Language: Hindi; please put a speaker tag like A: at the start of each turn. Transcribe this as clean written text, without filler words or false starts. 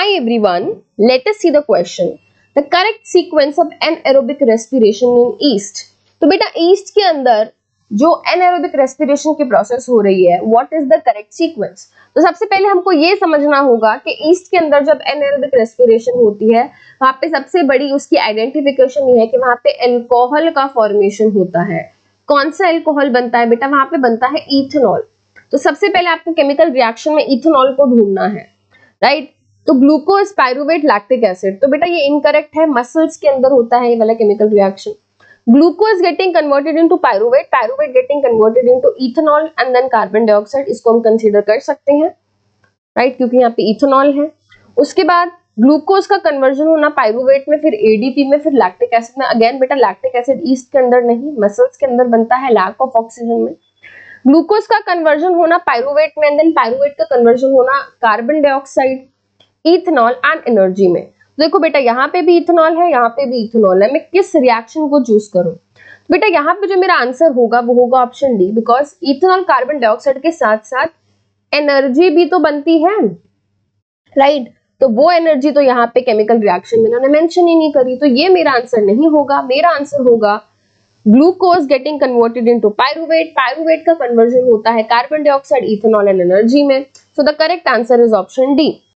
A: Hi everyone, let us see the question. The correct sequence of anaerobic respiration in yeast. तो बेटा yeast के अंदर जो anaerobic respiration की प्रोसेस हो रही है, what is the correct sequence? तो सबसे पहले हमको ये समझना होगा कि yeast के अंदर जब anaerobic respiration होती है, वहाँ पे सबसे बड़ी उसकी आइडेंटिफिकेशन ये है कि वहाँ पे अल्कोहल का फॉर्मेशन होता है। कौन सा अल्कोहल बनता है बेटा? वहाँ पे बनता है इथेनॉल। तो सबसे पहले आपको केमिकल रिएक्शन में इथेनॉल को ढूंढना है, राइट? तो ग्लूकोज, पायरुवेट, लैक्टिक एसिड। तो बेटा ये इनकरेक्ट है, मसल्स के अंदर होता है ये वाला chemical reaction. Glucose getting converted into pyruvate, pyruvate getting converted into ethanol and then carbon dioxide. इसको हम कंसीडर कर सकते हैं, राइट, क्योंकि यहाँ पे इथेनॉल है। उसके बाद ग्लूकोज का कन्वर्जन होना पायरुवेट में, फिर एडीपी में, फिर लैक्टिक एसिड में। अगेन बेटा लैक्टिक एसिड ईस्ट के अंदर नहीं, मसल्स के अंदर बनता है, लैक ऑफ ऑक्सीजन में। ग्लूकोज का कन्वर्जन होना पायरुवेट में, देन पायरुवेट का कन्वर्जन होना carbon dioxide, ethanol and energy में। देखो बेटा यहाँ पे भी इथेनॉल है, यहाँ पे भी इथेनॉल है, मैं किस रिएक्शन को चूज करूं? बेटा यहाँ पे जो मेरा आंसर होगा वो होगा option D, because ethanol carbon dioxide के साथ साथ एनर्जी भी तो बनती है, राइट? तो वो एनर्जी तो यहाँ पे केमिकल रिएक्शन में इन्होंने मेंशन ही नहीं करी, तो ये मेरा आंसर नहीं होगा। मेरा आंसर होगा glucose getting converted into pyruvate, pyruvate का कन्वर्जन होता है carbon dioxide, ethanol and energy में। So the correct answer is option D.